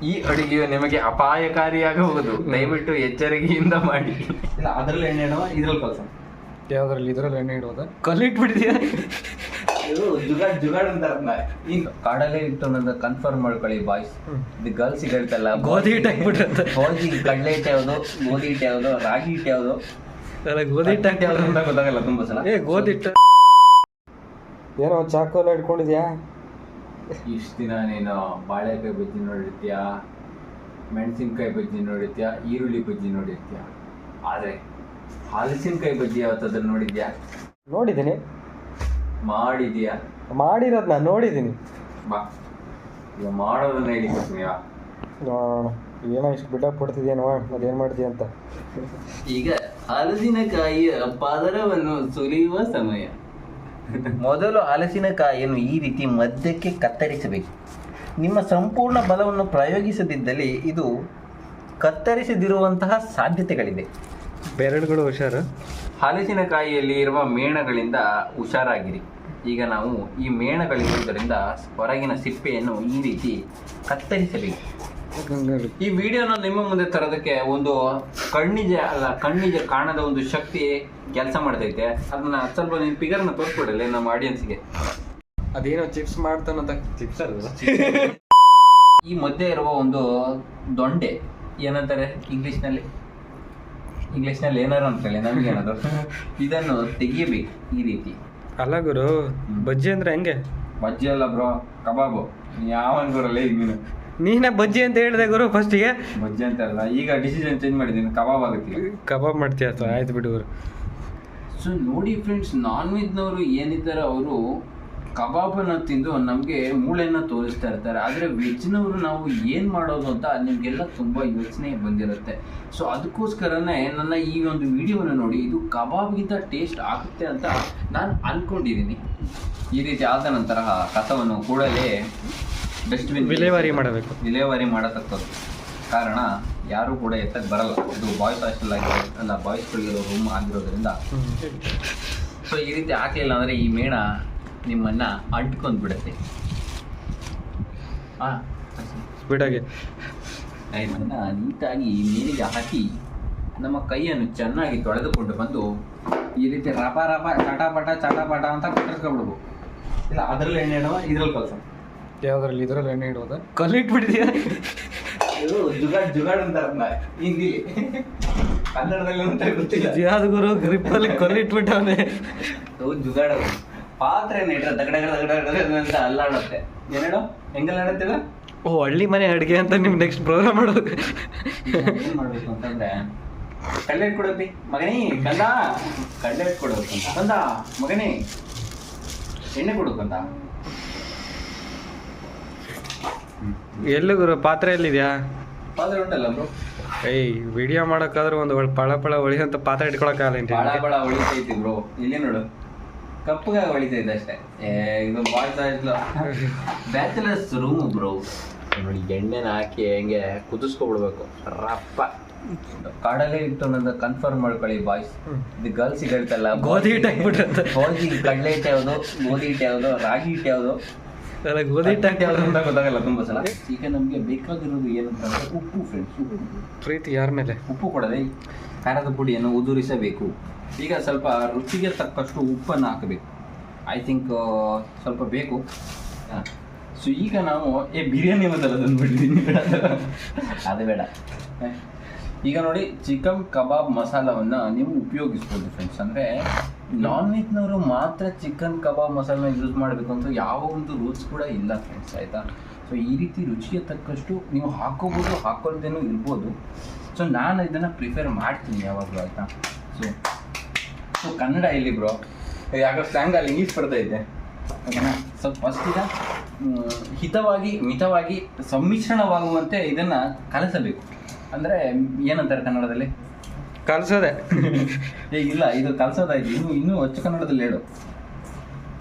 ಈ ಅಡುಗೆಯು ನಿಮಗೆ ಅಪಾಯಕಾರಿಯಾಗಬಹುದು, ದಯವಿಟ್ಟು ಎಚ್ಚರಿಕೆಯಿಂದ ಮಾಡಿ. ಇಲ್ಲ ಅದ್ರಲ್ಲಿ ಎಣ್ಣೆ ಇಡುವ, ಇದ್ರಲ್ಲಿ ಕಲ್ಸ. ಯಾವ್ದ್ರಲ್ಲಿ? ಇದ್ರಲ್ಲಿ ಎಣ್ಣೆ ಇಡುವುದ? ಕಲ್ಲಿಟ್ಬಿಟ್ಟಿದ್ಯಾ? ಇದು ಜುಗಾಡ್ ಅಂತಾರ. ಈಗ ಕಡಲೆ ಹಿಟ್ಟು ಅನ್ನೋದು ಕನ್ಫರ್ಮ್ ಮಾಡ್ಕೊಳ್ಳಿ ಬಾಯ್ಸ್. ಇದು ಗರ್ಲ್ಸ್ ಹೇಳ್ತಲ್ಲ, ಗೋಧಿ ಹಿಟ್ಟು ಹಾಕ್ಬಿಟ್ರಂತ. ಗೋಧಿ ಕಡಲೆ ಹಿಟ್ಟು ಯಾವುದು, ಗೋಧಿ ಹಿಟ್ಟು ಯಾವುದು, ರಾಗಿ ಹಿಟ್ಟು ಯಾವುದು, ಗೋಧಿ ಹಿಟ್ಟು ಯಾವುದು ಅಂತ ಗೊತ್ತಾಗಲ್ಲ ತುಂಬಾ ಸಲ. ಗೋಧಿ ಹಿಟ್ಟು ಏನೋ ಚಾಕು ಎಲ್ಲ ಇಟ್ಕೊಂಡಿದ್ಯಾ? ಇಷ್ಟು ದಿನ ನೀನು ಬಾಳೆಕಾಯಿ ಬಜ್ಜಿ ನೋಡಿರ್ತೀಯ, ಮೆಣಸಿನ್ಕಾಯಿ ಬಜ್ಜಿ ನೋಡಿರ್ತೀಯ, ಈರುಳ್ಳಿ ಬಜ್ಜಿ ನೋಡಿರ್ತೀಯ, ಆದರೆ ಹಲಸಿನಕಾಯಿ ಬಜ್ಜಿ ಯಾವತ್ತಾದ್ರೂ ನೋಡಿದ್ಯಾ? ನೋಡಿದ್ದೀನಿ. ಮಾಡಿದ್ಯಾ? ಮಾಡಿರೋದು ನಾನು ನೋಡಿದ್ದೀನಿ. ಬಾ ಈಗ ಮಾಡೋದನ್ನ ಹೇಳಿ ಕೊಡ್ತೀನಿ. ಏನೋ ಇಷ್ಟು ಬಿಡಪ್ ಕೊಡ್ತಿದ್ಯೇನೋ, ಅದೇನು ಮಾಡ್ತೀಯ ಅಂತ. ಈಗ ಹಲಸಿನಕಾಯಿಯ ಪದರವನ್ನು ಸುಲಿಯುವ ಸಮಯ. ಮೊದಲು ಹಲಸಿನಕಾಯಿಯನ್ನು ಈ ರೀತಿ ಮಧ್ಯಕ್ಕೆ ಕತ್ತರಿಸಬೇಕು. ನಿಮ್ಮ ಸಂಪೂರ್ಣ ಬಲವನ್ನು ಪ್ರಯೋಗಿಸದಿದ್ದಲ್ಲಿ ಇದು ಕತ್ತರಿಸದಿರುವಂತಹ ಸಾಧ್ಯತೆಗಳಿದೆ. ಬೆರಳುಗಳು ಹುಷಾರು. ಹಲಸಿನಕಾಯಿಯಲ್ಲಿ ಇರುವ ಮೇಣಗಳಿಂದ ಹುಷಾರಾಗಿರಿ. ಈಗ ನಾವು ಈ ಮೇಣಗಳಿರುವುದರಿಂದ ಹೊರಗಿನ ಸಿಪ್ಪೆಯನ್ನು ಈ ರೀತಿ ಕತ್ತರಿಸಬೇಕು. ಈ ವಿಡಿಯೋನ ನಿಮ್ಮ ಮುಂದೆ ತರೋದಕ್ಕೆ ಒಂದು ಕಣ್ಣಿಗೆ ಕಾಣದ ಒಂದು ಶಕ್ತಿ ಕೆಲಸ ಮಾಡ್ತೈತೆ. ಅದನ್ನ ಸ್ವಲ್ಪ ನೀನು ಫಿಗರ್ನ ತೋರಿಸ್ಕೊಡಲ್ಲ ನಮ್ಮ ಆಡಿಯನ್ಸ್ಗೆ. ಅದೇನೋ ಚಿಪ್ಸ್ ಮಾಡ್ತಾನಂತ. ಚಿಪ್ಸ್ ಅಲ್ಲ, ಈ ಮಧ್ಯೆ ಇರುವ ಒಂದು ದೊಂಡೆ ಏನಂತಾರೆ ಇಂಗ್ಲಿಷ್ನಲ್ಲಿ ಏನಾರು ಅಂತೇಳಿ ನಮಗೇನದು, ಇದನ್ನು ತೆಗಿಯಬೇಕು ಈ ರೀತಿ. ಅಲ್ಲ ಗುರು, ಬಜ್ಜಿ ಅಂದ್ರೆ ಹೆಂಗೆ? ಬಜ್ಜಿ ಅಲ್ಲ ಬ್ರೋ, ಕಬಾಬು. ಯಾವನ್ ಬರಲ್ಲ ಈಗ ನೀನೇ ಬಜ್ಜಿ ಅಂತ ಹೇಳಿದೆ ಗುರು ಫಸ್ಟಿಗೆ. ಬಜ್ಜಿ ಅಂತ ಅಲ್ಲ, ಈಗ ಡಿಸಿಷನ್ ಚೇಂಜ್ ಮಾಡಿದ್ದೀನಿ, ಕಬಾಬ್ ಆಗುತ್ತೆ. ಕಬಾಬ್ ಮಾಡ್ತೀಯ? ಆಯ್ತು ಬಿಡು ಗುರು. ಸೊ ನೋಡಿ ಫ್ರೆಂಡ್ಸ್, ನಾನ್ ವೆಜ್ನವರು ಏನಿದ್ದಾರೆ ಅವರು ಕಬಾಬನ್ನು ತಿಂದು ನಮಗೆ ಮೂಳೆಯನ್ನು ತೋರಿಸ್ತಾ ಇರ್ತಾರೆ. ಆದರೆ ವೆಜ್ನವರು ನಾವು ಏನು ಮಾಡೋದು ಅಂತ ನಿಮಗೆಲ್ಲ ತುಂಬ ಯೋಚನೆ ಬಂದಿರುತ್ತೆ. ಸೊ ಅದಕ್ಕೋಸ್ಕರನೇ ನನ್ನ ಈ ಒಂದು ವಿಡಿಯೋವನ್ನು ನೋಡಿ ಇದು ಕಬಾಬ್ಗಿಂತ ಟೇಸ್ಟ್ ಆಗುತ್ತೆ ಅಂತ ನಾನು ಅಂದ್ಕೊಂಡಿದ್ದೀನಿ. ಈ ರೀತಿ ಆದ ನಂತರ ಕಸವನ್ನು ಕೂಡಲೇ ಡಸ್ಟ್ಬಿನ್ ವಿಲೇವಾರಿ ಮಾಡಬೇಕು. ವಿಲೇವಾರಿ ಮಾಡತಕ್ಕದ್ದು. ಕಾರಣ ಯಾರೂ ಕೂಡ ಎತ್ತಕ್ಕೆ ಬರಲ್ಲ. ಇದು ಬಾಯ್ಸ್ ಹಾಸ್ಟೆಲ್ ಅಲ್ಲ, ಬಾಯ್ಸ್ಗಳಿರೋ ರೂಮ್ ಆಗಿರೋದ್ರಿಂದ. ಸೊ ಈ ರೀತಿ ಹಾಕಲಿಲ್ಲ ಅಂದರೆ ಈ ಮೇಣ ನಿಮ್ಮನ್ನ ಅಂಟ್ಕೊಂಡು ಬಿಡುತ್ತೆ. ಸ್ಪೀಡಾಗಿ ಇದನ್ನು ನೀಟಾಗಿ ಮೇಲಿಗೆ ಹಾಕಿ ನಮ್ಮ ಕೈಯನ್ನು ಚೆನ್ನಾಗಿ ತೊಳೆದುಕೊಂಡು ಬಂದು ಈ ರೀತಿ ರಪ ಚಟಾಪಟ ಅಂತ ಕಟ್ಟಿಸ್ಕೊಬಿಡ್ಬೇಕು. ಇಲ್ಲ ಅದ್ರಲ್ಲಿ ಎಣ್ಣೆ ಇಡುವ, ಇದ್ರಲ್ಲಿ ಕಲ್ಸ. ಯಾವ್ದ್ರಲ್ಲಿ? ಇದ್ರಲ್ಲಿ ಎಣ್ಣೆ ಇಡುವುದ? ಕಲ್ಲಿಟ್ಬಿಟ್ಟಿದ್ಯಾ? ಇದು ಜುಗಾಡ್ ಅಂತಾರ ಹಿಂದಿ, ಕನ್ನಡದಲ್ಲಿ ಅಂತ ಗೊತ್ತಿಲ್ಲ. ಯಾವ್ದು ಗುರು? ಗ್ರಿಪ್ಪಲ್ಲಿ ಕಲ್ಲಿಟ್ಬಿಟ್ಟವನೇ. ಜುಗಾಡ ಪಾತ್ರೆ ಇಟ್ರೆ ದಗಡ ಅಂತ ಅಲ್ಲಾಡುತ್ತೆ. ಏನೇಳೋ ಹೆಂಗಲ್ಲಾಡುತ್ತಿಲ್ಲ? ಓ, ಹಳ್ಳಿ ಮನೆ ಅಡುಗೆ ಅಂತ ನಿಮ್ಗೆ ನೆಕ್ಸ್ಟ್ ಪ್ರೋಗ್ರಾಮ್ ಮಾಡೋದು. ಏನು ಮಾಡಬೇಕು ಅಂತಂದ್ರೆ, ಕಡ್ಲೆ ಇಟ್ಕೊಡಪ್ಪಿ ಮಗನೇ, ಕಡ್ಲೆ ಇಟ್ಕೊಡ್ಬೇಕು ಅಂತ ಮಗನೇ, ಎಣ್ಣೆ ಕೊಡ್ಬೇಕಂತ. ಎಲ್ಲಿ ಗುರು? ಪಾತ್ರೆ ಎಲ್ಲಿದ್ಯಾ? ಪಾತ್ರೆ ಉಂಟಲ್ಲ ಬ್ರೋ. ಏಯ್, ವಿಡಿಯೋ ಮಾಡೋಕ್ಕಾದ್ರೂ ಒಂದು ಪಳ ಹೊಳಿ ಅಂತ ಪಾತ್ರೆ ಇಟ್ಕೊಳಕ್ಕಾಗಲ್ಲ. ಬಳ ಹೊಳಿತೈತಿ ಬ್ರೋ, ಇಲ್ಲಿ ನೋಡು, ಕಪ್ಪಗ ಹೊಳಿತೈತೆ ಅಷ್ಟೇ. ಇದು ಬ್ಯಾಚಲರ್ಸ್ ರೂಮ್ ಬ್ರೋ. ನೋಡಿ, ಎಣ್ಣೆನ ಹಾಕಿ ಹೆಂಗೆ ಕುದಿಸ್ಕೊಬಿಡ್ಬೇಕು ರಪ್ಪ. ಕಡಲೆ ಹಿಟ್ಟು ಅನ್ನೋದು ಕನ್ಫರ್ಮ್ ಮಾಡ್ಕೊಳ್ಳಿ ಬಾಯ್ಸ್. ಇದು ಗರ್ಲ್ಸ್ ಹೇಳ್ತಲ್ಲ, ಗೋಧಿ ಹಿಟ್ಟು ಹಾಕ್ಬಿಟ್ರಂತ. ಗೋಧಿ ಕಡಲೆ ಹಿಟ್ಟು ಯಾವುದು, ಗೋಧಿ ಹಿಟ್ಟು ಯಾವುದು, ರಾಗಿ ಹಿಟ್ಟು ಯಾವುದು, ಗೋಧಿ ಹಿಟ್ಟು ಯಾವುದು ಅಂತ ಗೊತ್ತಾಗಲ್ಲ ತುಂಬಾ ಸಲ. ಈಗ ನಮಗೆ ಬೇಕಾಗಿರೋದು ಏನಂತಂದ್ರೆ ಉಪ್ಪು ಫ್ರೆಂಡ್ಸ್. ಪ್ರೀತಿ ಯಾರ ಮೇಲೆ? ಉಪ್ಪು ಕೊಡದೆ ಖಾರದ ಪುಡಿಯನ್ನು ಉದುರಿಸಬೇಕು. ಈಗ ಸ್ವಲ್ಪ ರುಚಿಗೆ ತಕ್ಕಷ್ಟು ಉಪ್ಪನ್ನು ಹಾಕಬೇಕು. ಐ ಥಿಂಕ್ ಸ್ವಲ್ಪ ಬೇಕು. ಸೊ ಈಗ ನಾವು ಬಿರಿಯಾನಿ ಮಸಾಲ ತಂದುಬಿಟ್ಟಿದ್ದೀನಿ, ಅದು ಬೇಡ. ಈಗ ನೋಡಿ, ಚಿಕನ್ ಕಬಾಬ್ ಮಸಾಲವನ್ನು ನೀವು ಉಪಯೋಗಿಸ್ಬೋದು ಫ್ರೆಂಡ್ಸ್. ಅಂದರೆ ನಾನ್ ವೆಜ್ನವರು ಮಾತ್ರ ಚಿಕನ್ ಕಬಾಬ್ ಮಸಾಲನ ಯೂಸ್ ಮಾಡಬೇಕು ಅಂತ ಯಾವ ಒಂದು ರೂಲ್ಸ್ ಕೂಡ ಇಲ್ಲ ಫ್ರೆಂಡ್ಸ್, ಆಯಿತಾ? ಸೊ ಈ ರೀತಿ ರುಚಿಗೆ ತಕ್ಕಷ್ಟು ನೀವು ಹಾಕೋಬೋದು, ಹಾಕೋದೇನೂ ಇರ್ಬೋದು. ಸೊ ನಾನು ಇದನ್ನು ಪ್ರಿಫೇರ್ ಮಾಡ್ತೀನಿ ಯಾವಾಗಲೂ, ಆಯಿತಾ? ಸೊ ಕನ್ನಡ ಇಲ್ಲಿ ಬ್ರೋ, ಯಾಕೋ ಸ್ಲ್ಯಾಂಗಲ್ಲಿ ಇಂಗ್ಲೀಷ್ ಬರ್ತಾ ಇದೆ, ಓಕೆನಾ? ಸೊ ಫಸ್ಟ್ ಈಗ ಮಿತವಾಗಿ ಸಮ್ಮಿಶ್ರಣವಾಗುವಂತೆ ಇದನ್ನು ಕಲಸಬೇಕು. ಅಂದರೆ ಏನಂತಾರೆ ಕನ್ನಡದಲ್ಲಿ? ಕಲ್ಸೋದೆ. ಇಲ್ಲ, ಇದು ಕಲಸೋದಾಯ್ತು. ಇನ್ನೂ ಅಚ್ಚು ಕನ್ನಡದಲ್ಲಿ ಹೇಳು.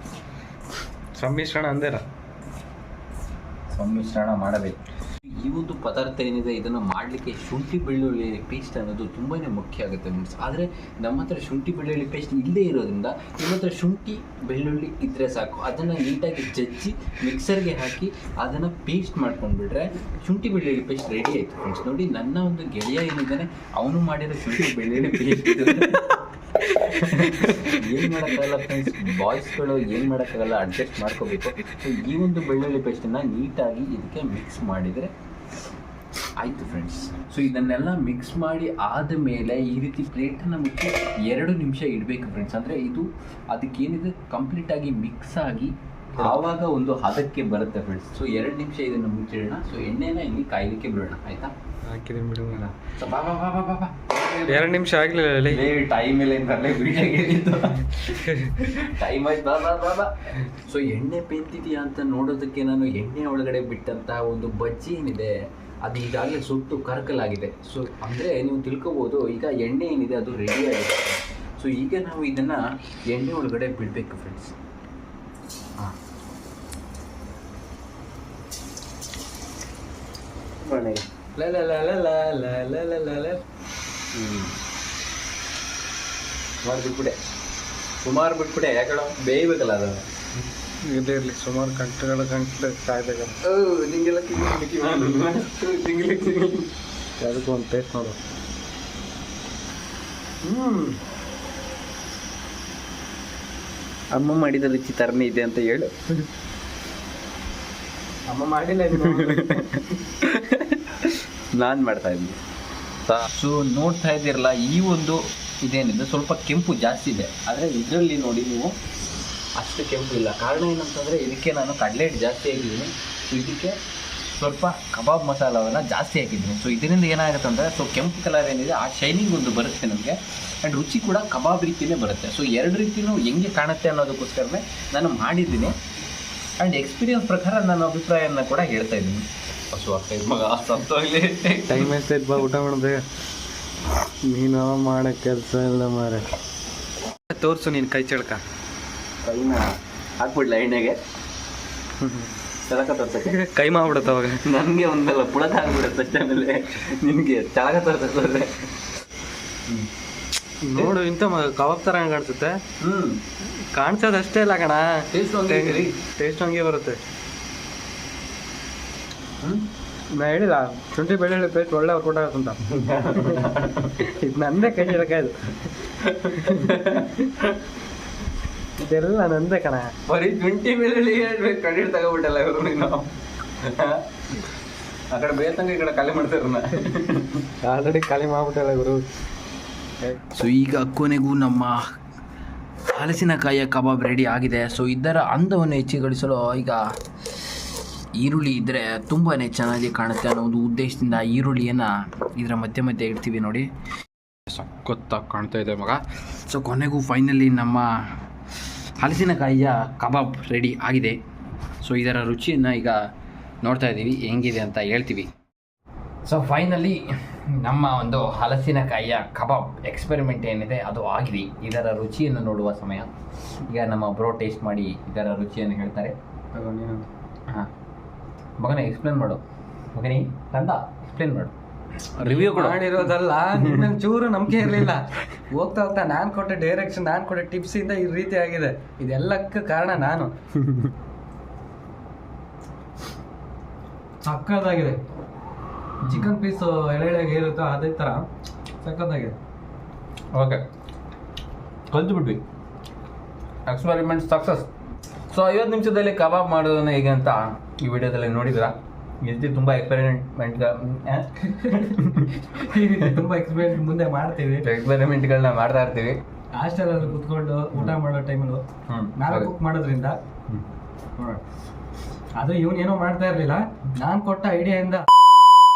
ಸಮ್ಮಿಶ್ರಣ ಅಂದಿರ. ಸಮ್ಮಿಶ್ರಣ ಮಾಡಬೇಕು. ಈ ಒಂದು ಪದಾರ್ಥ ಏನಿದೆ ಇದನ್ನು ಮಾಡಲಿಕ್ಕೆ ಶುಂಠಿ ಬೆಳ್ಳುಳ್ಳಿ ಪೇಸ್ಟ್ ಅನ್ನೋದು ತುಂಬಾ ಮುಖ್ಯ ಆಗುತ್ತೆ ಫ್ರೆಂಡ್ಸ್. ಆದರೆ ನಮ್ಮ ಹತ್ರ ಶುಂಠಿ ಬೆಳ್ಳುಳ್ಳಿ ಪೇಸ್ಟ್ ಇಲ್ಲದೇ ಇರೋದ್ರಿಂದ ನಿಮ್ಮ ಹತ್ರ ಶುಂಠಿ ಬೆಳ್ಳುಳ್ಳಿ ಇದ್ದರೆ ಸಾಕು, ಅದನ್ನು ನೀಟಾಗಿ ಜಜ್ಜಿ ಮಿಕ್ಸರ್ಗೆ ಹಾಕಿ ಅದನ್ನು ಪೇಸ್ಟ್ ಮಾಡ್ಕೊಂಡ್ಬಿಟ್ರೆ ಶುಂಠಿ ಬೆಳ್ಳುಳ್ಳಿ ಪೇಸ್ಟ್ ರೆಡಿ ಆಯಿತು ಫ್ರೆಂಡ್ಸ್. ನೋಡಿ, ನನ್ನ ಒಂದು ಗೆಳೆಯ ಏನಿದ್ದಾನೆ ಅವನು ಮಾಡಿರೋ ಶುಂಠಿ ಬೆಳ್ಳುಳ್ಳಿ ಪೇಸ್ಟ್ ಏನು ಮಾಡೋಕ್ಕಾಗಲ್ಲ ಫ್ರೆಂಡ್ಸ್, ಬಾಯ್ಸ್ಗಳು ಏನು ಮಾಡೋಕ್ಕಾಗಲ್ಲ, ಅಡ್ಜಸ್ಟ್ ಮಾಡ್ಕೋಬೇಕು. ಸೊ ಈ ಒಂದು ಬೆಳ್ಳುಳ್ಳಿ ಪೇಸ್ಟನ್ನು ನೀಟಾಗಿ ಇದಕ್ಕೆ ಮಿಕ್ಸ್ ಮಾಡಿದರೆ ಆಯಿತು ಫ್ರೆಂಡ್ಸ್. ಸೊ ಇದನ್ನೆಲ್ಲ ಮಿಕ್ಸ್ ಮಾಡಿ ಆದಮೇಲೆ ಈ ರೀತಿ ಪ್ಲೇಟನ್ನು ಮುಚ್ಚಿ 2 ನಿಮಿಷ ಇಡಬೇಕು ಫ್ರೆಂಡ್ಸ್. ಅಂದರೆ ಇದು ಅದಕ್ಕೇನಿದೆ ಕಂಪ್ಲೀಟಾಗಿ ಮಿಕ್ಸ್ ಆಗಿ ಆವಾಗ ಒಂದು ಹದಕ್ಕೆ ಬರುತ್ತೆ ಫ್ರೆಂಡ್ಸ್. ಸೊ 2 ನಿಮಿಷ ಇದನ್ನು ಮುಚ್ಚಿಡೋಣ. ಸೊ ಎಣ್ಣೆನ ಇಲ್ಲಿ ಕಾಯಲಿಕ್ಕೆ ಬಿಡೋಣ, ಆಯಿತಾ? ಹಾಕಿದ್ದೀನಿ ಬಿಡುವಲ್ಲ. ಸೊ ಬಾ 2 ನಿಮಿಷ ಆಗಲಿಲ್ಲ ಅಲ್ಲಿ. ಟೈಮ್ ಇಲ್ಲ ಅಂತಲೇ ಟೈಮ್ ಆಯ್ತು, ಬಾ. ಸೊ ಎಣ್ಣೆ ಬೆಂದಿದೆಯಾ ಅಂತ ನೋಡೋದಕ್ಕೆ ನಾನು ಎಣ್ಣೆ ಒಳಗಡೆ ಬಿಟ್ಟಂತಹ ಒಂದು ಬಜ್ಜಿ ಏನಿದೆ ಅದು ಈಗಾಗಲೇ ಸುಟ್ಟು ಕರಕಲಾಗಿದೆ. ಸೊ ಅಂದರೆ ನೀವು ತಿಳ್ಕೊಬೋದು, ಈಗ ಎಣ್ಣೆ ಏನಿದೆ ಅದು ರೆಡಿ ಆಗಿದೆ. ಸೊ ಈಗ ನಾವು ಇದನ್ನು ಎಣ್ಣೆ ಒಳಗಡೆ ಬಿಡಬೇಕು ಫ್ರೆಂಡ್ಸ್. ಹಾಂ, ಸುಮಾರು ಬಿಟ್ಬಿಟ್ಟೆ, ಯಾಕಳ ಬೇಯಬೇಕಲ್ಲ ಅದು. ಇರಲಿ ಸುಮಾರು ಗಂಟೆಗಳ ಗಂಟೆ ಕಾಯ್ದಾಗ ಅದಕ್ಕೂ ಒಂದು ಟೇಸ್ಟ್ ನೋಡು. ಅಮ್ಮ ಮಾಡಿದ ರುಚಿ ತರನೇ ಇದೆ ಅಂತ ಹೇಳು. ಅಮ್ಮ ಮಾಡಿಲ್ಲ ನಾನು ಮಾಡ್ತಾ ಇದ್ದೀನಿ. ಸೊ ನೋಡ್ತಾ ಇದ್ದೀರಲ್ಲ, ಈ ಒಂದು ಇದೇನಿದೆ ಸ್ವಲ್ಪ ಕೆಂಪು ಜಾಸ್ತಿ ಇದೆ, ಆದರೆ ಇದರಲ್ಲಿ ನೋಡಿ ನೀವು ಅಷ್ಟು ಕೆಂಪು ಇಲ್ಲ. ಕಾರಣ ಏನಂತಂದರೆ ಇದಕ್ಕೆ ನಾನು ಕಡಲೆ ಹಿಟ್ಟು ಜಾಸ್ತಿ ಹಾಕಿದ್ದೀನಿ. ಸೊ ಇದಕ್ಕೆ ಸ್ವಲ್ಪ ಕಬಾಬ್ ಮಸಾಲವನ್ನು ಜಾಸ್ತಿ ಹಾಕಿದ್ದೀನಿ. ಸೊ ಇದರಿಂದ ಏನಾಗುತ್ತೆ ಅಂದರೆ ಸೊ ಕೆಂಪು ಕಲರ್ ಏನಿದೆ ಆ ಶೈನಿಂಗ್ ಒಂದು ಬರುತ್ತೆ ನಮಗೆ, ಆ್ಯಂಡ್ ರುಚಿ ಕೂಡ ಕಬಾಬ್ ರೀತಿಯೇ ಬರುತ್ತೆ. ಸೊ 2 ರೀತಿಯೂ ಹೆಂಗೆ ಕಾಣುತ್ತೆ ಅನ್ನೋದಕ್ಕೋಸ್ಕರನೇ ನಾನು ಮಾಡಿದ್ದೀನಿ. ಆ್ಯಂಡ್ ಎಕ್ಸ್ಪೀರಿಯನ್ಸ್ ಪ್ರಕಾರ ನನ್ನ ಅಭಿಪ್ರಾಯನ ಕೂಡ ಹೇಳ್ತಾ ಇದ್ದೀನಿ. ಹಸು ಆಗ್ತಾಯಿದ್ದು ಮಗ, ಸತ್ತೋಗ್ಲಿ. ಟೈಮ್ ಎಷ್ಟೈತೆ ಬಾ, ಊಟ ಮಾಡೋದು. ನೀನು ಮಾಡೋ ಕೆಲಸ ಎಲ್ಲ ಮಾರ. ತೋರಿಸು ನೀನು ಕೈ ಚಳಕ. ಕೈನ ಹಾಕ್ಬಿಡ್ಲ ಎಣ್ಣೆಗೆ ಚಳಕ ತೋರ್ಸಕ್ಕೆ? ಕೈ ಮಾಡ್ಬಿಡುತ್ತೆ ಅವಾಗ. ನನಗೆ ಒಂದಲ್ಲ ಪುಳಕ ಆಗ್ಬಿಡುತ್ತೆ ಅಷ್ಟೇ. ಆಮೇಲೆ ನಿನಗೆ ಚಳಕ ತೋರ್ಸಕ್ಕೆ ನೋಡು, ಇಂಥ ಕಬಾಬ್ ಥರ ಕಾಣಿಸುತ್ತೆ. ಕಾಣಿಸೋದು ಅಷ್ಟೇ ಇಲ್ಲ ಕಣ, ಟೇಸ್ಟ್ ಹಂಗೆ ಬರುತ್ತೆ. ನಾ ಹೇಳಿಲ್ಲ ಶುಂಠಿ ಬೆಳ್ಳುಳ್ಳಿ ಪೇಸ್ಟ್ ಒಳ್ಳೆ ಊಟ ಆಗುತ್ತಂತ. ಇದು ನಂದೇ ಕೈ ಚಳಕ. ಇದು ಇದೆಲ್ಲ ನಂದೇ ಕಣ. ಬರೀ ಶುಂಠಿ ಬೆಳ್ಳುಳ್ಳಿ ಹೇಳ್ಬೇಕು, ಕ್ರೆಡಿಟ್ ತಗೋಬಿಟ್ಟಲ್ಲ ಇವರು. ನೀನು ಆ ಕಡೆ ಬೇತಂಗ ಈ ಕಡೆ ಖಾಲಿ ಮಾಡ್ತಾರನ್ನ. ಆಲ್ರೆಡಿ ಖಾಲಿ ಮಾಡ್ಬಿಟ್ಟಲ್ಲ ಗುರು. ಸೊ ಈಗ ಕೊನೆಗೂ ನಮ್ಮ ಹಲಸಿನಕಾಯಿಯ ಕಬಾಬ್ ರೆಡಿ ಆಗಿದೆ. ಸೊ ಇದರ ಅಂದವನ್ನು ಹೆಚ್ಚಿಗಳಿಸಲು ಈಗ ಈರುಳ್ಳಿ ಇದ್ದರೆ ತುಂಬಾ ಚೆನ್ನಾಗಿ ಕಾಣುತ್ತೆ ಅನ್ನೋ ಒಂದು ಉದ್ದೇಶದಿಂದ ಈರುಳ್ಳಿಯನ್ನು ಇದರ ಮಧ್ಯೆ ಇಡ್ತೀವಿ. ನೋಡಿ, ಸಖತ್ತಾಗಿ ಕಾಣ್ತಾ ಇದೆ ಮಗ. ಸೊ ಕೊನೆಗೂ ಫೈನಲಿ ನಮ್ಮ ಹಲಸಿನಕಾಯಿಯ ಕಬಾಬ್ ರೆಡಿ ಆಗಿದೆ. ಸೊ ಇದರ ರುಚಿಯನ್ನು ಈಗ ನೋಡ್ತಾ ಇದ್ದೀವಿ, ಹೆಂಗಿದೆ ಅಂತ ಹೇಳ್ತೀವಿ. ಸೊ ಫೈನಲಿ ನಮ್ಮ ಒಂದು ಹಲಸಿನಕಾಯಿಯ ಕಬಾಬ್ ಎಕ್ಸ್ಪೆರಿಮೆಂಟ್ ಏನಿದೆ ಅದು ಆಗಿದೆ. ಇದರ ರುಚಿಯನ್ನು ನೋಡುವ ಸಮಯ. ಈಗ ನಮ್ಮ ಬ್ರೋ ಟೇಸ್ಟ್ ಮಾಡಿ ಇದರ ರುಚಿಯನ್ನು ಹೇಳ್ತಾರೆ. ಹಾಂ ಮಗನೇ, ಎಕ್ಸ್ಪ್ಲೇನ್ ಮಾಡು ಮಗನೇ, ತಂದ ಎಕ್ಸ್ಪ್ಲೇನ್ ಮಾಡು. ರಿವ್ಯೂ ಮಾಡಿರೋದಲ್ಲ, ನಿನ್ನ ಚೂರು ನಂಬಿಕೆ ಇರಲಿಲ್ಲ. ಹೋಗ್ತಾ ಹೋಗ್ತಾ ನಾನು ಕೊಟ್ಟ ಡೈರೆಕ್ಷನ್, ನಾನು ಕೊಟ್ಟ ಟಿಪ್ಸಿಂದ ಈ ರೀತಿ ಆಗಿದೆ. ಇದೆಲ್ಲಕ್ಕೆ ಕಾರಣ ನಾನು. ಸಕ್ಕತ್ತಾಗಿದೆ. ಚಿಕನ್ ಪೀಸ್ ಎಳೆಗೆ ಇರುತ್ತೋ ಅದೇ ಥರ ಸಕ್ಕತ್ತಾಗಿದೆ. ಓಕೆ, ಕಲ್ತ್ಬಿಟ್ವಿ. Experiment success. ಸೊ 50 ನಿಮಿಷದಲ್ಲಿ ಕಬಾಬ್ ಮಾಡೋದನ್ನು ಹೇಗೆ ಅಂತ ಈ ವಿಡಿಯೋದಲ್ಲಿ ನೋಡಿದ್ರಾ? ಈ ರೀತಿ ತುಂಬ ಎಕ್ಸ್ಪೆರಿಮೆಂಟ್ ಮುಂದೆ ಮಾಡ್ತೀವಿ. ಎಕ್ಸ್ಪೆರಿಮೆಂಟ್ಗಳನ್ನ ಮಾಡ್ತಾ ಇರ್ತೀವಿ ಹಾಸ್ಟೆಲಲ್ಲಿ ಕುತ್ಕೊಂಡು ಊಟ ಮಾಡೋ ಟೈಮಲ್ಲೂ. ನಾವೇ ಕುಕ್ ಮಾಡೋದ್ರಿಂದ ಅದು ಇವನೇನೋ ಮಾಡ್ತಾ ಇರಲಿಲ್ಲ, ನಾನು ಕೊಟ್ಟ ಐಡಿಯಾಯಿಂದ